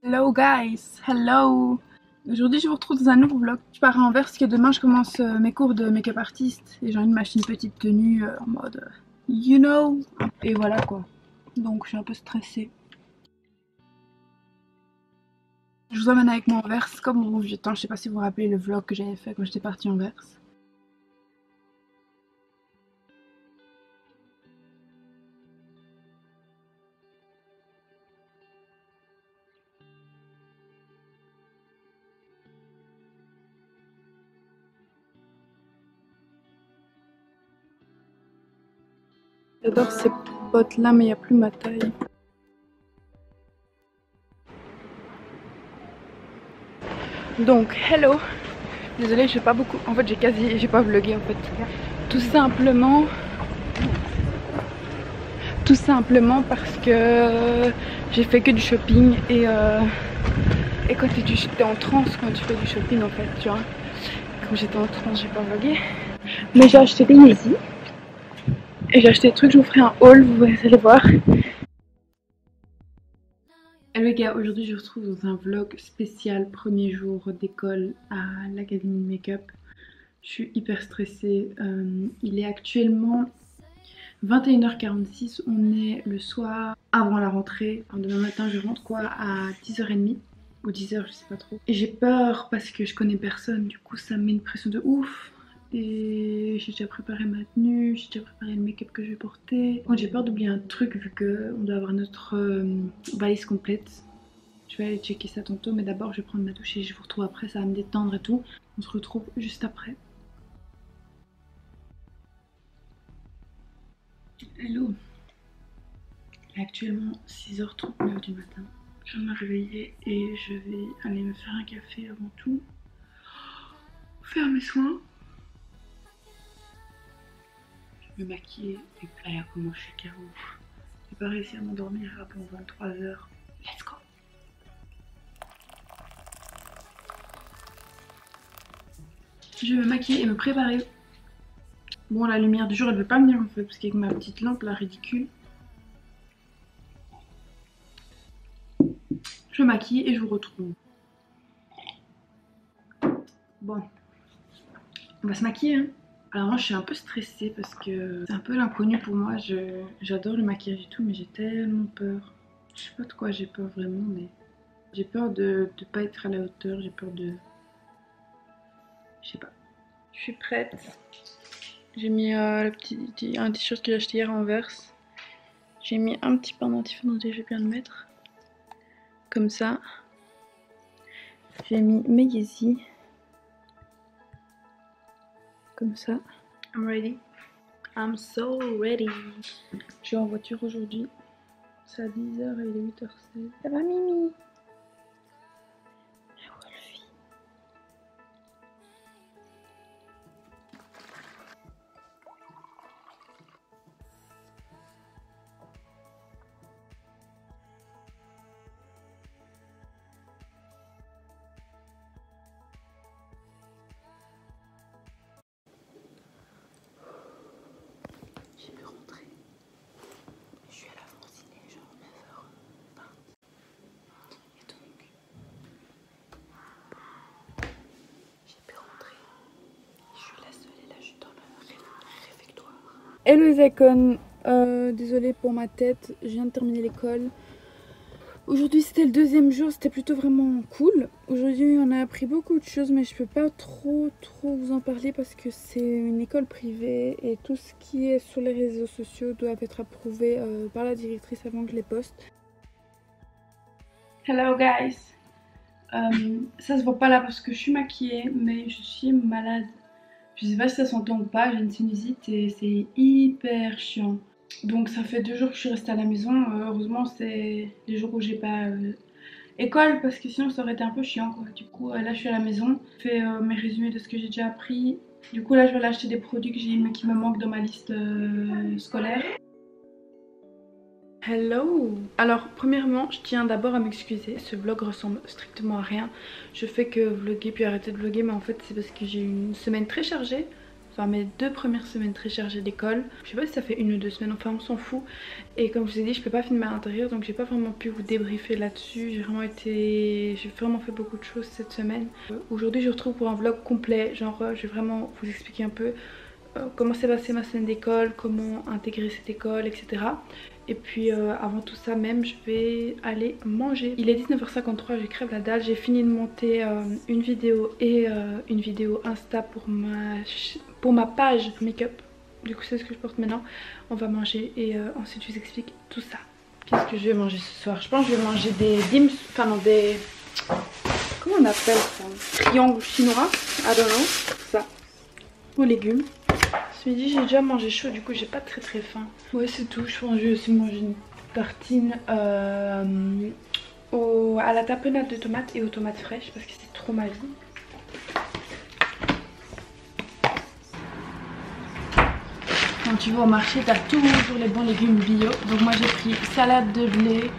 Hello guys, hello. Aujourd'hui je vous retrouve dans un nouveau vlog. Je pars à Anvers parce que demain je commence mes cours de make-up artiste et j'ai envie de m'acheter une petite tenue en mode you know. Et voilà quoi. Donc je suis un peu stressée. Je vous emmène avec moi à Anvers comme au vieux temps. Je sais pas si vous vous rappelez le vlog que j'avais fait quand j'étais partie à Anvers. J'adore ces bottes là mais il n'y a plus ma taille. Donc hello. Désolée, je fais pas beaucoup. En fait j'ai pas vlogué en fait. Tout simplement parce que j'ai fait que du shopping et quand t'es en transe quand tu fais du shopping en fait, tu vois. Quand j'étais en transe, j'ai pas vlogué. Mais j'ai acheté des Yeezy. Et j'ai acheté des trucs, je vous ferai un haul, vous allez voir. Hello les gars, aujourd'hui je vous retrouve dans un vlog spécial premier jour d'école à l'académie de make-up. Je suis hyper stressée, il est actuellement 21h46, on est le soir avant la rentrée. Enfin, demain matin je rentre quoi à 10h30 ou 10h, je sais pas trop. Et j'ai peur parce que je connais personne, du coup ça me met une pression de ouf. Et j'ai déjà préparé ma tenue, j'ai déjà préparé le make-up que je vais porter. Bon, j'ai peur d'oublier un truc vu qu'on doit avoir notre valise complète. Je vais aller checker ça tantôt, mais d'abord je vais prendre ma douche et je vous retrouve après, ça va me détendre et tout. On se retrouve juste après. Hello. Il est actuellement 6h39 du matin. Je vais me réveiller et je vais aller me faire un café avant tout. Faire mes soins. Me maquiller et regarde comment je suis KO. J'ai pas réussi à m'endormir avant 23h. Let's go. Je vais me maquiller et me préparer. Bon, la lumière du jour elle veut pas venir en fait parce qu'avec ma petite lampe là ridicule. Je me maquille et je vous retrouve. Bon, on va se maquiller hein. Alors moi je suis un peu stressée parce que c'est un peu l'inconnu pour moi. J'adore le maquillage et tout mais j'ai tellement peur. Je sais pas de quoi j'ai peur vraiment mais j'ai peur de pas être à la hauteur. J'ai peur de... Je sais pas. Je suis prête. J'ai mis un t-shirt que j'ai acheté hier en Anvers. J'ai mis un petit pendentif dont je viens de mettre. Comme ça. J'ai mis mes Yeezy. Comme ça. I'm ready. I'm so ready. Je suis en voiture aujourd'hui. C'est à 10h et il est 8h16. Ça va Mimi? J'ai pu rentrer. Je suis à la Francine, genre 9h20. Et donc, j'ai pu rentrer. Je suis la seule et là je suis dans le réfectoire. Hello les icônes, désolée pour ma tête, je viens de terminer l'école. Aujourd'hui c'était le deuxième jour, c'était plutôt vraiment cool. Aujourd'hui on a appris beaucoup de choses mais je peux pas trop vous en parler parce que c'est une école privée et tout ce qui est sur les réseaux sociaux doit être approuvé par la directrice avant que je les poste. Hello guys, ça se voit pas là parce que je suis maquillée mais je suis malade. Je sais pas si ça s'entend ou pas, j'ai une sinusite et c'est hyper chiant. Donc ça fait 2 jours que je suis restée à la maison. Heureusement c'est les jours où j'ai pas école parce que sinon ça aurait été un peu chiant quoi. Du coup là je suis à la maison, je fais mes résumés de ce que j'ai déjà appris. Du coup là je vais aller acheter des produits qui me manquent dans ma liste scolaire. Hello. Alors premièrement je tiens d'abord à m'excuser, ce vlog ressemble strictement à rien. Je fais que vlogger puis arrêter de vlogger mais en fait c'est parce que j'ai eu une semaine très chargée. enfin mes 2 premières semaines très chargées d'école. Je sais pas si ça fait 1 ou 2 semaines, enfin on s'en fout. Et comme je vous ai dit, je peux pas filmer à l'intérieur, donc j'ai pas vraiment pu vous débriefer là-dessus. J'ai vraiment fait beaucoup de choses cette semaine. Aujourd'hui je vous retrouve pour un vlog complet, genre je vais vraiment vous expliquer un peu comment s'est passée ma semaine d'école, comment intégrer cette école, etc. Et puis avant tout ça même, je vais aller manger. Il est 19h53, je crève la dalle. J'ai fini de monter une vidéo et une vidéo Insta pour ma page make-up. Du coup c'est ce que je porte maintenant. On va manger et ensuite je vous explique tout ça. Qu'est-ce que je vais manger ce soir? Je pense que je vais manger des dims, enfin non des... Comment on appelle ça? Triangle chinois, I don't know, ça. Aux légumes. Ce midi j'ai déjà mangé chaud, du coup j'ai pas très faim. Ouais c'est tout, je pense que je vais aussi manger une tartine à la tapenade de tomates et aux tomates fraîches parce que c'est trop ma vie. Quand tu vas au marché t'as toujours les bons légumes bio. Donc moi j'ai pris salade de blé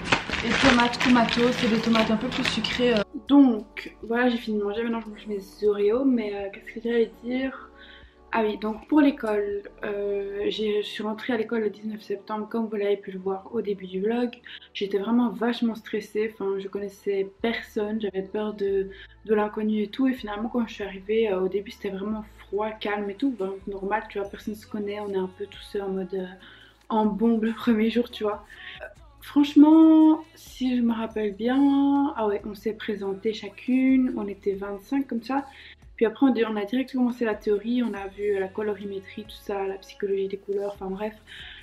et tomates kumato, c'est des tomates un peu plus sucrées. Donc voilà, j'ai fini de manger, maintenant je mange mes Oreos. Mais qu'est-ce que j'allais dire? Ah oui, donc pour l'école, je suis rentrée à l'école le 19 septembre, comme vous l'avez pu le voir au début du vlog. J'étais vraiment vachement stressée, enfin je connaissais personne, j'avais peur de l'inconnu et tout. Et finalement quand je suis arrivée, au début c'était vraiment froid, calme et tout, vraiment normal, tu vois, personne ne se connaît, on est un peu tous seuls en mode en bombe le premier jour, tu vois. Franchement, si je me rappelle bien, ah ouais, on s'est présenté chacune, on était 25 comme ça. Puis après on a direct commencé la théorie, on a vu la colorimétrie, tout ça, la psychologie des couleurs, enfin bref.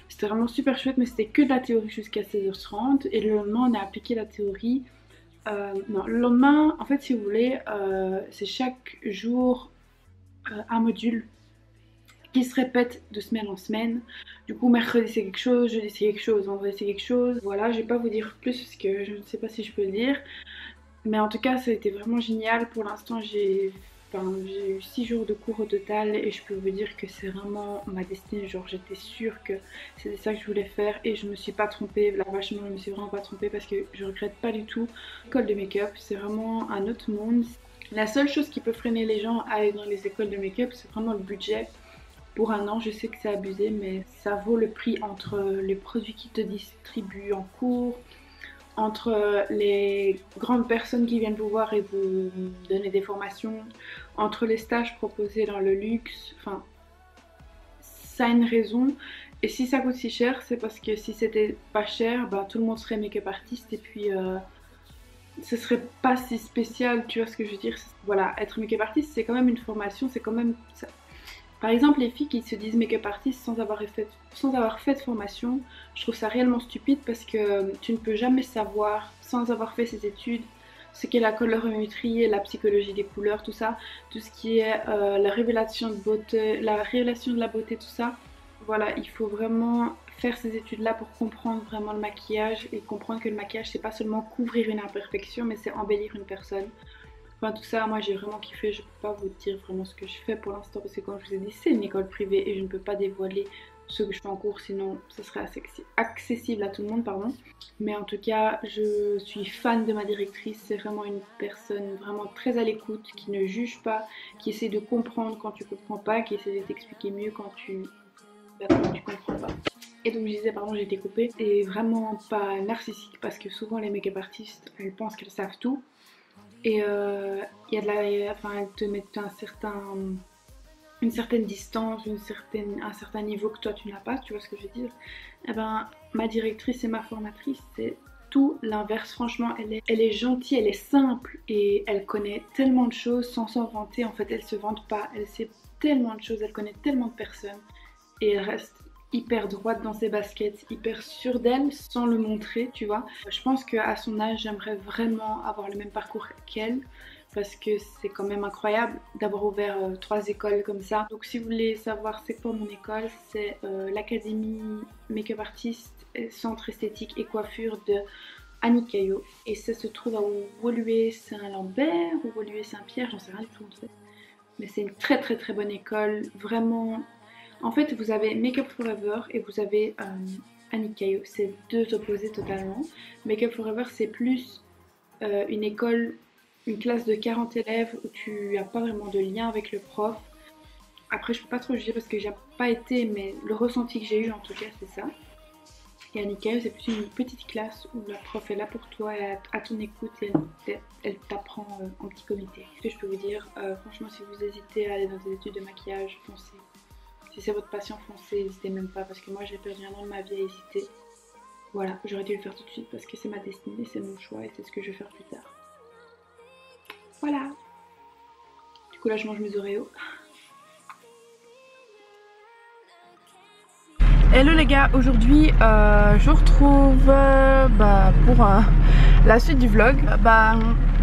C'était vraiment super chouette, mais c'était que de la théorie jusqu'à 16h30. Et le lendemain on a appliqué la théorie. Non, le lendemain, en fait si vous voulez, c'est chaque jour un module qui se répète de semaine en semaine. Du coup mercredi c'est quelque chose, jeudi c'est quelque chose, vendredi c'est quelque chose. Voilà, je vais pas vous dire plus parce que je ne sais pas si je peux le dire. Mais en tout cas ça a été vraiment génial. Pour l'instant j'ai eu 6 jours de cours au total et je peux vous dire que c'est vraiment ma destinée. Genre j'étais sûre que c'était ça que je voulais faire et je me suis pas trompée. Là vachement je me suis vraiment pas trompée parce que je regrette pas du tout. L'école de make-up c'est vraiment un autre monde. La seule chose qui peut freiner les gens à aller dans les écoles de make-up c'est vraiment le budget. Pour un an, je sais que c'est abusé, mais ça vaut le prix entre les produits qui te distribuent en cours, entre les grandes personnes qui viennent vous voir et vous donner des formations, entre les stages proposés dans le luxe. Enfin, ça a une raison. Et si ça coûte si cher, c'est parce que si c'était pas cher, bah, tout le monde serait make-up artiste et puis ce serait pas si spécial, tu vois ce que je veux dire. Voilà, être make-up artiste, c'est quand même une formation, c'est quand même... Par exemple, les filles qui se disent make-up artist sans avoir fait de formation, je trouve ça réellement stupide parce que tu ne peux jamais savoir, sans avoir fait ces études, ce qu'est la colorimétrie, la psychologie des couleurs, tout ça, tout ce qui est la révélation de beauté, la révélation de la beauté, tout ça. Voilà, il faut vraiment faire ces études-là pour comprendre vraiment le maquillage et comprendre que le maquillage, c'est pas seulement couvrir une imperfection, mais c'est embellir une personne. Enfin tout ça, moi j'ai vraiment kiffé, je peux pas vous dire vraiment ce que je fais pour l'instant parce que comme je vous ai dit c'est une école privée et je ne peux pas dévoiler ce que je fais en cours sinon ce serait accessible à tout le monde pardon. Mais en tout cas je suis fan de ma directrice, c'est vraiment une personne vraiment très à l'écoute, qui ne juge pas, qui essaie de comprendre quand tu comprends pas, qui essaie de t'expliquer mieux quand tu comprends pas. Et donc je disais, pardon j'ai été coupée, et vraiment pas narcissique parce que souvent les make-up artistes elles pensent qu'elles savent tout. Et il y a de la... Enfin, elle te met une certaine distance, un certain niveau que toi tu n'as pas, tu vois ce que je veux dire. Et ben, ma directrice et ma formatrice, c'est tout l'inverse. Franchement, elle est gentille, elle est simple et elle connaît tellement de choses sans s'en vanter. En fait, elle se vante pas, elle sait tellement de choses, elle connaît tellement de personnes et elle reste hyper droite dans ses baskets, hyper sûre d'elle sans le montrer, tu vois. Je pense qu'à son âge, j'aimerais vraiment avoir le même parcours qu'elle parce que c'est quand même incroyable d'avoir ouvert 3 écoles comme ça. Donc si vous voulez savoir c'est quoi mon école, c'est l'Académie Make-up Artist, Centre Esthétique et Coiffure de Annick Caillot. Et ça se trouve à Woluwe-Saint-Lambert ou Woluwe-Saint-Pierre, j'en sais rien du tout en fait. Mais c'est une très bonne école, vraiment... En fait, vous avez Make-up Forever et vous avez Annick Caillot. C'est deux opposés totalement. Make-up Forever, c'est plus une école, une classe de 40 élèves où tu n'as pas vraiment de lien avec le prof. Après je peux pas trop juger parce que j'ai pas été, mais le ressenti que j'ai eu en tout cas c'est ça. Et à Nickel c'est plus une petite classe où la prof est là pour toi, elle est à ton écoute et elle t'apprend en petit comité. Ce que je peux vous dire, franchement si vous hésitez à aller dans des études de maquillage, foncez. Si c'est votre passion, foncez, n'hésitez même pas parce que moi j'ai perdu un an de ma vie à hésiter. Voilà, j'aurais dû le faire tout de suite parce que c'est ma destinée, c'est mon choix et c'est ce que je vais faire plus tard. Voilà. Du coup là je mange mes Oreos. Hello les gars, aujourd'hui je vous retrouve pour la suite du vlog.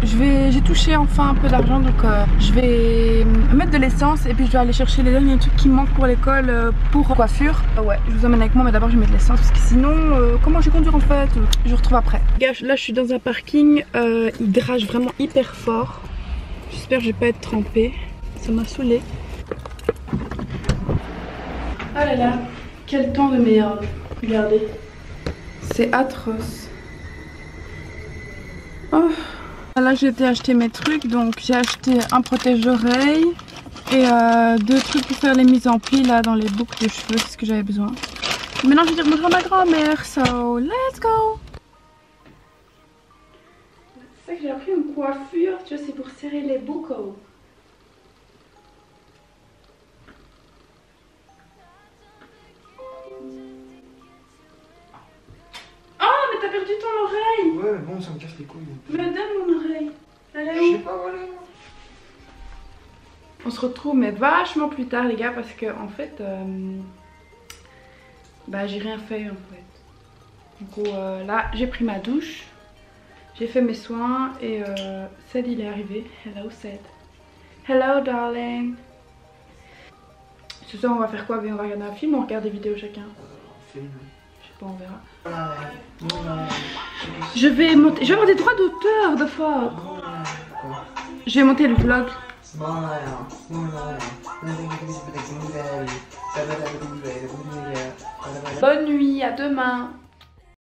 J'ai touché enfin un peu d'argent donc je vais mettre de l'essence et puis je vais aller chercher les derniers trucs qui me manquent pour l'école pour coiffure. Ouais, je vous emmène avec moi mais d'abord je vais mettre de l'essence parce que sinon comment je vais conduire en fait, je vous retrouve après. Les gars, là je suis dans un parking, il drache vraiment hyper fort. J'espère que je vais pas être trempée, ça m'a saoulée. Oh là là. Quel temps de merde, regardez, c'est atroce. Oh. Là j'ai été acheter mes trucs, donc j'ai acheté un protège-oreille et 2 trucs pour faire les mises en pli là dans les boucles de cheveux, c'est ce que j'avais besoin. Maintenant je vais dire bonjour à ma grand-mère, so let's go. C'est ça que j'ai appris une coiffure, tu vois, c'est pour serrer les boucles. T'as perdu ton oreille. Ouais mais bon ça me casse les couilles. Me donne mon oreille. Elle est où? Je sais pas, voilà. On se retrouve mais vachement plus tard les gars parce que en fait j'ai rien fait en fait. Du coup là j'ai pris ma douche, j'ai fait mes soins et Seth il est arrivé. Hello Seth. Hello darling. Ce soir on va faire quoi? On va regarder un film ou on regarde des vidéos chacun? Film. Je sais pas, on verra. Je vais monter des droits d'auteur de fort. Je vais monter le vlog. Bonne nuit, à demain.